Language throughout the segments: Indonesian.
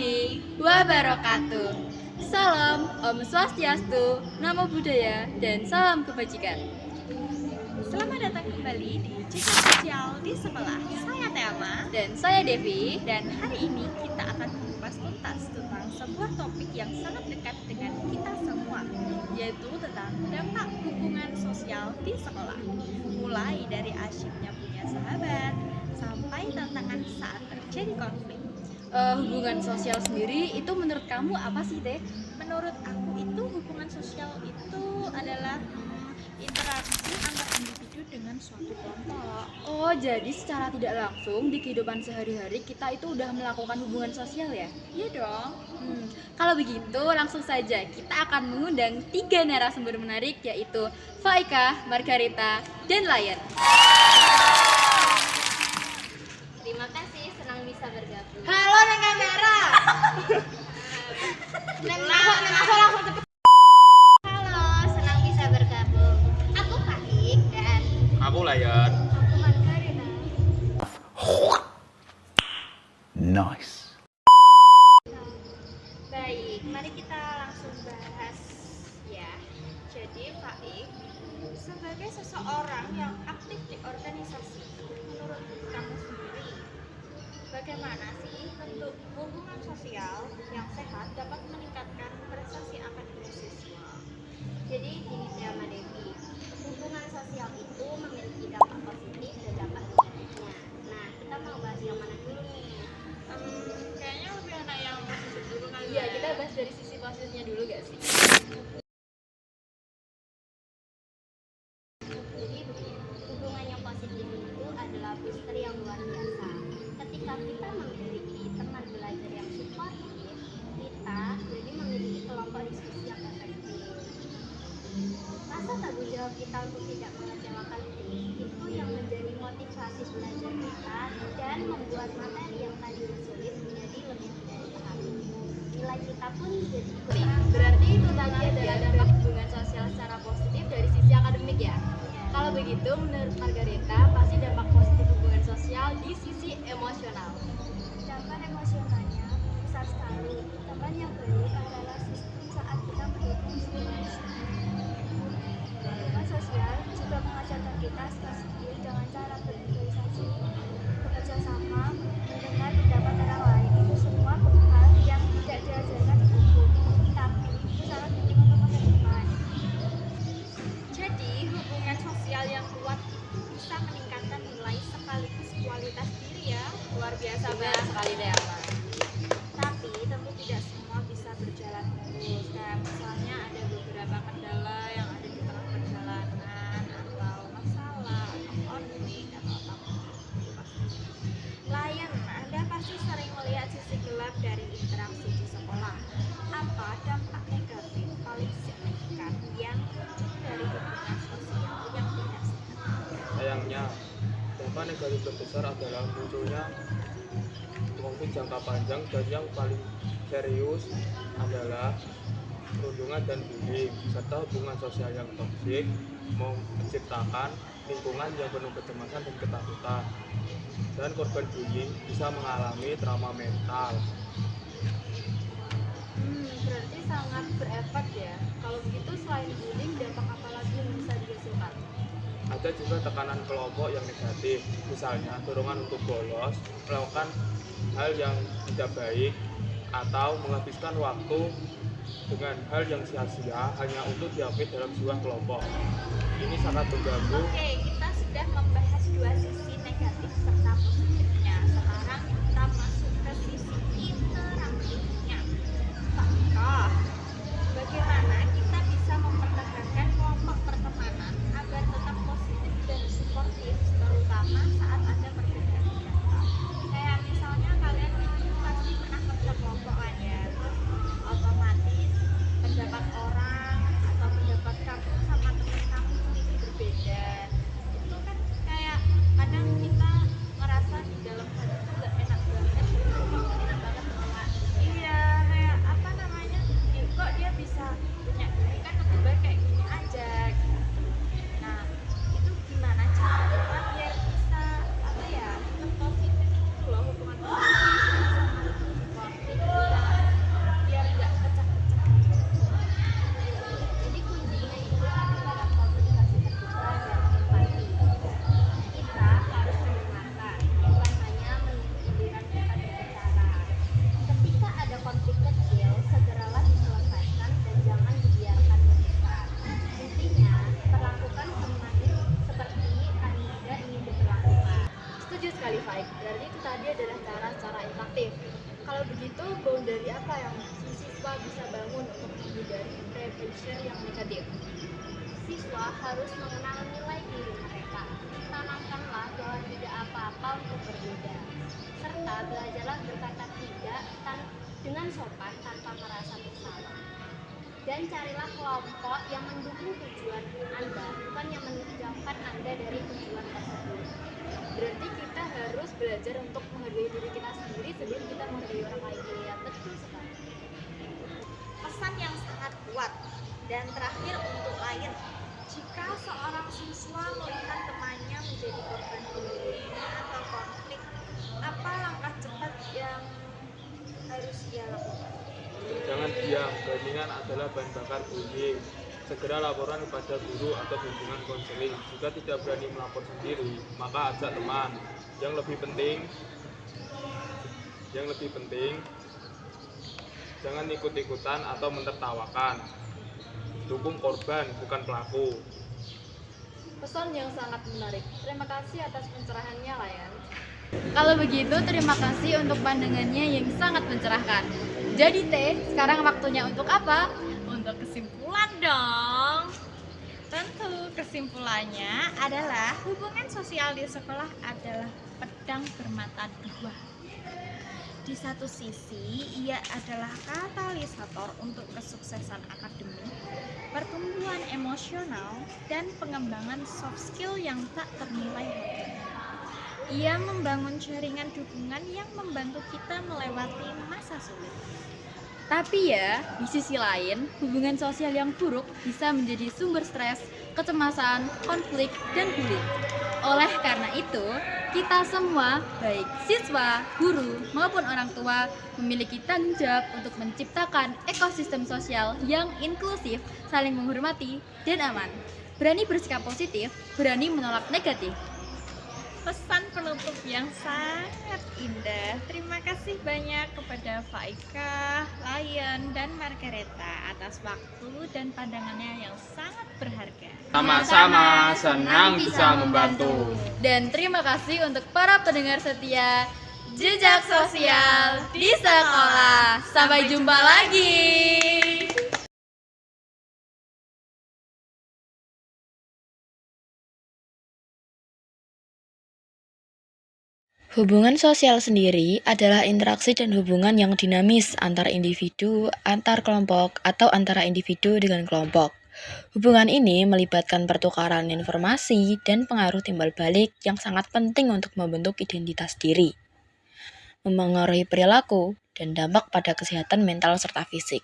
warahmatullahi wabarakatuh. Salam Om Swastiastu, Namo Buddhaya, dan salam kebajikan. Selamat datang kembali di Jejak Sosial di Sekolah. Saya Thelma Dan saya Devi. dan hari ini kita akan mengupas tuntas tentang sebuah topik yang sangat dekat dengan kita semua, yaitu tentang dampak hubungan sosial di sekolah. Mulai dari asyiknya punya sahabat sampai tantangan saat terjadi konflik. Hubungan sosial sendiri itu menurut kamu apa sih, Teh? Menurut aku itu hubungan sosial itu adalah interaksi antar individu dengan suatu kelompok. Oh, jadi secara tidak langsung di kehidupan sehari-hari kita itu udah melakukan hubungan sosial ya? Iya dong. Kalau begitu langsung saja kita akan mengundang 3 narasumber menarik, yaitu Faika, Margarita, dan Lion. Terima kasih, senang bisa bergabung. Halo, neng kamera. Neng aku langsung cepet. Halo, senang bisa bergabung. Aku Faik dan Aku Lion. aku Margarita. Nice. Baik, mari kita langsung bahas ya. Jadi Faik, sebagai seseorang yang aktif di organisasi, menurut kamu sendiri, bagaimana sih bentuk hubungan sosial yang sehat dapat meningkatkan prestasi akademis siswa? Jadi gini Thelma Devi, hubungan sosial itu memiliki dampak positif dan dampak negatifnya. Nah, kita mau bahas yang mana dulu nih? Kayaknya lebih enak yang positif dulu kali Iya, ya. kita bahas dari sisi positifnya dulu gak sih? Jadi begini, hubungan yang positif itu adalah booster yang luar biasa. Ketika kita memiliki teman belajar yang suportif, kita jadi memiliki kelompok diskusi yang efektif. Rasa tanggung jawab kita untuk tidak mengecewakan tim itu yang menjadi motivasi belajar kita dan membuat materi yang tadinya sulit menjadi lebih mudah dipahami. Nilai kita pun jadi ikut Berarti itu tadi adalah dampak hubungan sosial secara positif dari sisi akademik ya? Kalau begitu, menurut Margarita, pasti dampak positif hubungan sosial di sisi emosional. Dampak emosionalnya besar sekali. Teman yang baik adalah sistem saat kita mendukung hubungan sosial juga mengajarkan kita skill dengan cara berinvestasi, bekerja sama, mendengar pendapat orang lain. Itu semua hal yang tidak diajarkan di buku, tapi itu sangat penting untuk masa depan. Jadi, hubungan sosial yang kuat itu bisa meningkatkan nilai sekaligus kualitas diri ya. Luar biasa Benar banget. sekali deh, Amar. Tapi tentu tidak semua bisa berjalan mulus. Kayak misalnya ada beberapa kendala yang ada di tengah perjalanan atau masalah atau konflik atau apapun. Lion, Anda pasti sering melihat sisi gelap dari interaksi di sekolah. Apa dampak negatif paling signifikan yang muncul dari hubungan sosial yang tidak sehat? Sayangnya, dampak negatif terbesar adalah munculnya konflik jangka panjang dan yang paling serius adalah perundungan dan bullying serta hubungan sosial yang toksik menciptakan lingkungan yang penuh kecemasan dan ketakutan, dan korban bullying bisa mengalami trauma mental. Berarti sangat berefek ya. Kalau begitu, selain bullying, dampak apa lagi yang bisa dihasilkan? Ada juga tekanan kelompok yang negatif, misalnya dorongan untuk bolos, melakukan hal yang tidak baik, atau menghabiskan waktu dengan hal yang sia-sia hanya untuk diakui dalam sebuah kelompok. Ini sangat mengganggu. Oke, kita sudah membahas dua sisi negatif serta positifnya. Sekarang kita masuk ke sisi interaktifnya. Fakta, bagaimana kita bisa mempertahankan kelompok pertemanan agar tetap positif dan suportif, terutama saat ada perbedaan pendapat. Kayak misalnya kalian pasti pernah kerja kelompok kan ya, terus otomatis pendapat orang atau pendapat kamu sama teman kamu itu berbeda. Itu kan kayak kadang kita ngerasa tadi adalah cara-cara interaktif. Kalau begitu, boundary apa yang si siswa bisa bangun untuk menghindari pressure yang negatif? Siswa harus mengenal nilai diri mereka. Tanamkanlah bahwa tidak apa-apa untuk berbeda. Serta belajarlah berkata tidak dengan sopan tanpa merasa bersalah. Dan carilah kelompok yang mendukung tujuan Anda, bukan yang menjauhkan Anda dari tujuan tersebut. Berarti kita harus belajar untuk menghargai diri kita sendiri sebelum kita menghargai orang lain. Ya, betul sekali. Pesan yang sangat kuat. Dan terakhir untuk lain, jika seorang siswa melihat temannya menjadi korban bullying atau konflik, apa langkah cepat yang harus ia lakukan? Jangan diam, bandingan adalah bahan bakar bullying. Segera laporan kepada guru atau bimbingan konseling. Jika tidak berani melapor sendiri, maka ajak teman. Yang lebih penting, jangan ikut-ikutan atau menertawakan. Dukung korban, bukan pelaku. Pesan yang sangat menarik. Terima kasih atas pencerahannya, Layan. Kalau begitu, terima kasih untuk pandangannya yang sangat mencerahkan. Jadi Teh, sekarang waktunya untuk apa? Untuk kesimpulan dong. Tentu kesimpulannya adalah hubungan sosial di sekolah adalah pedang bermata dua. Di satu sisi, ia adalah katalisator untuk kesuksesan akademik, pertumbuhan emosional, dan pengembangan soft skill yang tak ternilai harganya. Ia membangun jaringan dukungan yang membantu kita melewati masa sulit. Tapi ya, di sisi lain, hubungan sosial yang buruk bisa menjadi sumber stres, kecemasan, konflik, dan bullying. Oleh karena itu, kita semua, baik siswa, guru, maupun orang tua, memiliki tanggung jawab untuk menciptakan ekosistem sosial yang inklusif, saling menghormati, dan aman. Berani bersikap positif, berani menolak negatif. Pesan penutup yang sangat indah. Terima kasih banyak kepada Faika, Lion, dan Margareta atas waktu dan pandangannya yang sangat berharga. Sama-sama, senang bisa membantu. Dan terima kasih untuk para pendengar setia Jejak Sosial di Sekolah. Sampai jumpa lagi. Hubungan sosial sendiri adalah interaksi dan hubungan yang dinamis antar individu, antar kelompok, atau antara individu dengan kelompok. Hubungan ini melibatkan pertukaran informasi dan pengaruh timbal balik yang sangat penting untuk membentuk identitas diri, memengaruhi perilaku, dan dampak pada kesehatan mental serta fisik.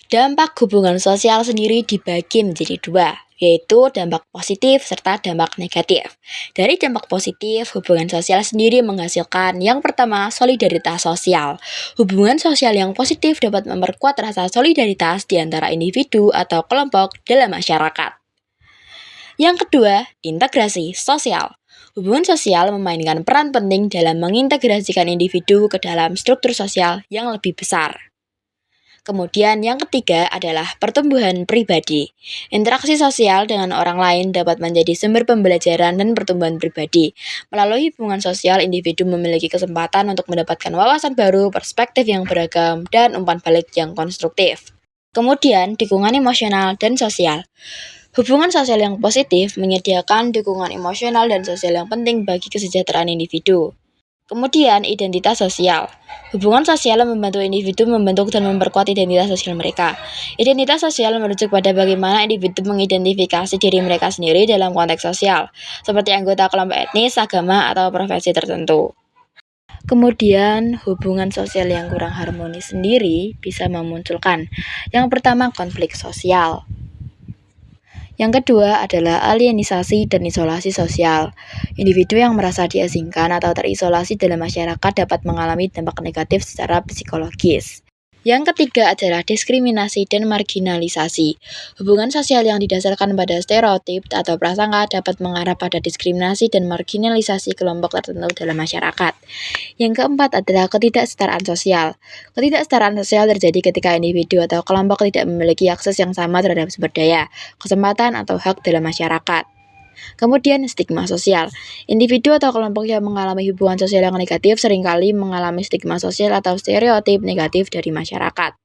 Dampak hubungan sosial sendiri dibagi menjadi dua, yaitu dampak positif serta dampak negatif. Dari dampak positif, hubungan sosial sendiri menghasilkan yang pertama, solidaritas sosial. Hubungan sosial yang positif dapat memperkuat rasa solidaritas di antara individu atau kelompok dalam masyarakat. Yang kedua, integrasi sosial. Hubungan sosial memainkan peran penting dalam mengintegrasikan individu ke dalam struktur sosial yang lebih besar. Kemudian yang ketiga adalah pertumbuhan pribadi. Interaksi sosial dengan orang lain dapat menjadi sumber pembelajaran dan pertumbuhan pribadi. Melalui hubungan sosial, individu memiliki kesempatan untuk mendapatkan wawasan baru, perspektif yang beragam, dan umpan balik yang konstruktif. Kemudian, dukungan emosional dan sosial. Hubungan sosial yang positif menyediakan dukungan emosional dan sosial yang penting bagi kesejahteraan individu. Kemudian, identitas sosial. Hubungan sosial membantu individu membentuk dan memperkuat identitas sosial mereka. Identitas sosial merujuk pada bagaimana individu mengidentifikasi diri mereka sendiri dalam konteks sosial, seperti anggota kelompok etnis, agama, atau profesi tertentu. Kemudian, hubungan sosial yang kurang harmonis sendiri bisa memunculkan yang pertama, konflik sosial. Yang kedua adalah alienisasi dan isolasi sosial. Individu yang merasa diasingkan atau terisolasi dalam masyarakat dapat mengalami dampak negatif secara psikologis. Yang ketiga adalah diskriminasi dan marginalisasi. Hubungan sosial yang didasarkan pada stereotip atau prasangka dapat mengarah pada diskriminasi dan marginalisasi kelompok tertentu dalam masyarakat. Yang keempat adalah ketidaksetaraan sosial. Ketidaksetaraan sosial terjadi ketika individu atau kelompok tidak memiliki akses yang sama terhadap sumber daya, kesempatan, atau hak dalam masyarakat. Kemudian, stigma sosial. Individu atau kelompok yang mengalami hubungan sosial yang negatif seringkali mengalami stigma sosial atau stereotip negatif dari masyarakat.